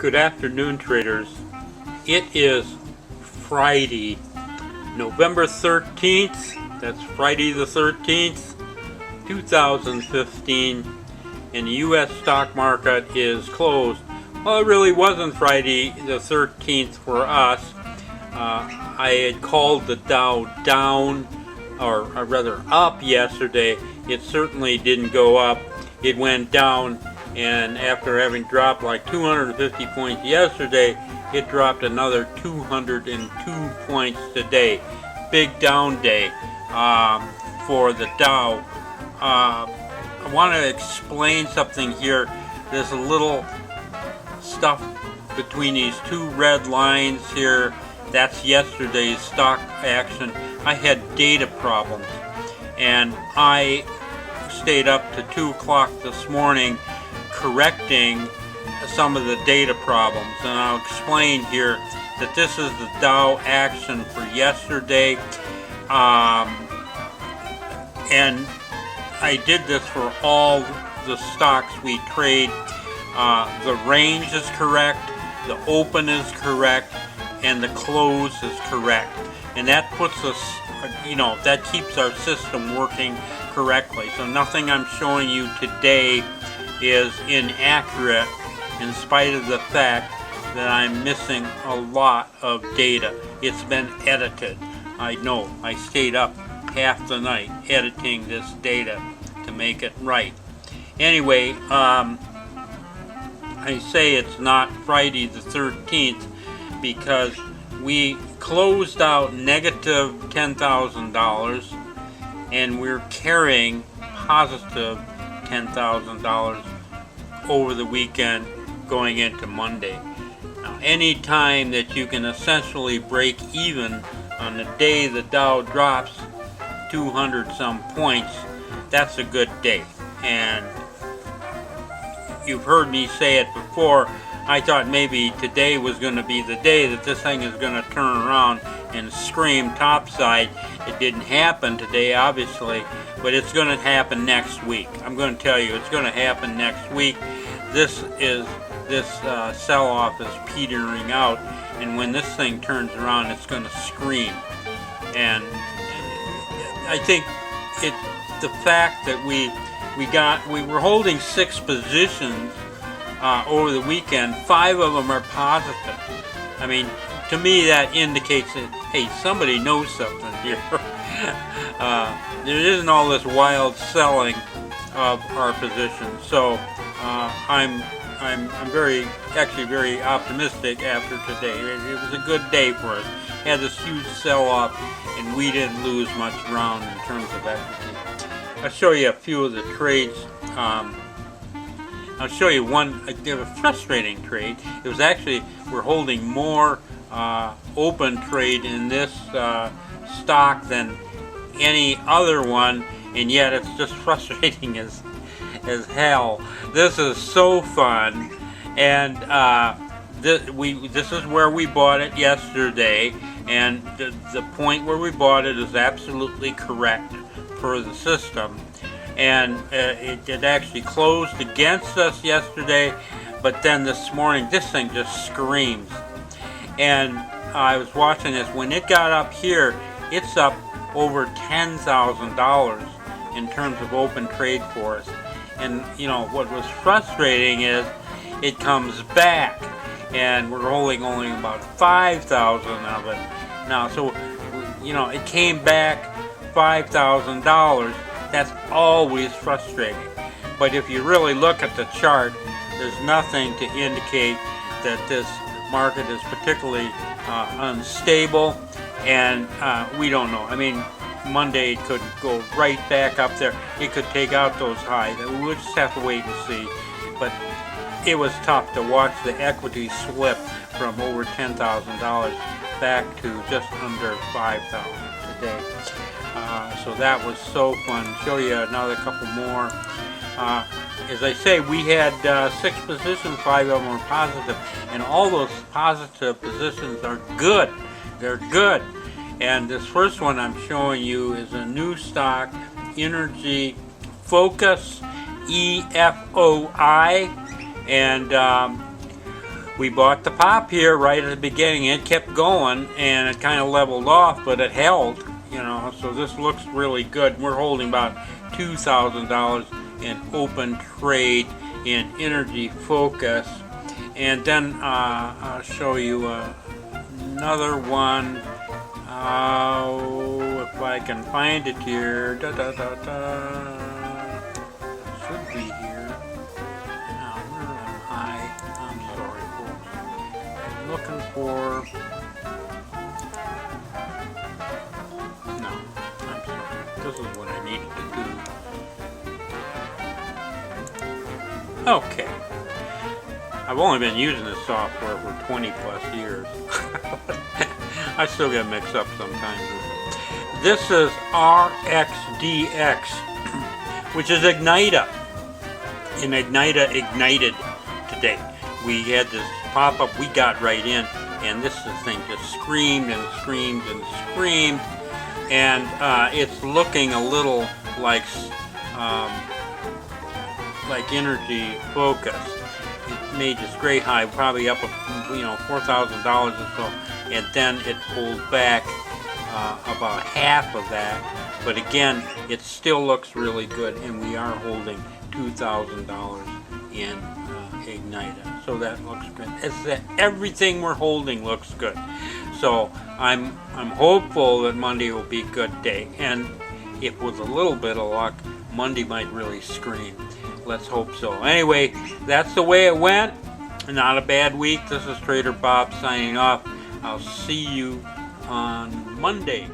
Good afternoon, traders. It is Friday, November 13th. That's Friday the 13th, 2015, and the U.S. stock market is closed. Well, it really wasn't Friday the 13th for us. I had called the Dow down, or rather up yesterday. It certainly didn't go up. It went down, and after having dropped like 250 points yesterday, it dropped another 202 points today. Big down day for the Dow. I want to explain something here. There's a little stuff between these two red lines here. That's yesterday's stock action. I had data problems, and I stayed up to 2 o'clock this morning correcting some of the data problems, and I'll explain here that this is the Dow action for yesterday, and I did this for all the stocks we trade. The range is correct, the open is correct, and the close is correct, and that puts us, that keeps our system working correctly. So nothing I'm showing you today is inaccurate, in spite of the fact that I'm missing a lot of data. It's been edited. I know. I stayed up half the night editing this data to make it right. Anyway, I say it's not Friday the 13th because we closed out negative $10,000 and we're carrying positive $10,000 over the weekend going into Monday. Now, any time that you can essentially break even on the day the Dow drops 200 some points, that's a good day. And you've heard me say it before. I thought maybe today was going to be the day that this thing is going to turn around and scream topside. It didn't happen today, obviously, but it's going to happen next week. I'm going to tell you, it's going to happen next week. This sell-off is petering out, and when this thing turns around, it's going to scream. And I think the fact that we were holding 6 positions over the weekend. 5 of them are positive. I mean, to me that indicates that, hey, somebody knows something here. There isn't all this wild selling of our positions. So I'm very optimistic after today. It was a good day for us. Had this huge sell-off, and we didn't lose much ground in terms of equity. I'll show you a few of the trades. I'll show you one, a frustrating trade. It was actually, we're holding more open trade in this stock than any other one, and yet it's just frustrating as hell. This is so fun, and this is where we bought it yesterday, and the point where we bought it is absolutely correct for the system. And it actually closed against us yesterday, but then this morning this thing just screams. And I was watching this. When it got up here, it's up over $10,000 in terms of open trade for us. And what was frustrating is it comes back, and we're holding only about 5,000 of it now. So it came back $5,000. That's always frustrating. But if you really look at the chart, there's nothing to indicate that this market is particularly unstable, and we don't know. I mean, Monday it could go right back up there. It could take out those highs. We'll just have to wait and see. But it was tough to watch the equity slip from over $10,000 back to just under $5,000 today. So that was so fun. Show you another couple more. As I say, we had 6 positions, 5 of them were positive, and all those positive positions are good. They're good. And this first one I'm showing you is a new stock, Energy Focus, EFOI, and we bought the pop here right at the beginning. It kept going and it kind of leveled off, but it held, you know, so this looks really good. We're holding about $2,000 in open trade in Energy Focus. And then I'll show you another one. If I can find it here. Should be here. Now, where am I? I'm sorry, folks. I'm looking for. No, I'm sorry. This is what I needed to do. Okay. I've only been using this software for 20 plus years. I still get mixed up sometimes. This is RxDX, which is Ignita. And Ignita ignited today. We had this pop-up, we got right in, and this thing just screamed and screamed and screamed. And it's looking a little like Energy Focus. It made this great high, probably up, $4,000 or so, and then it pulled back about half of that. But again, it still looks really good, and we are holding $2,000 in Ignita, so that looks good. Everything we're holding looks good. So I'm hopeful that Monday will be a good day, and if with a little bit of luck, Monday might really scream. Let's hope so. Anyway, that's the way it went. Not a bad week. This is Trader Bob signing off. I'll see you on Monday.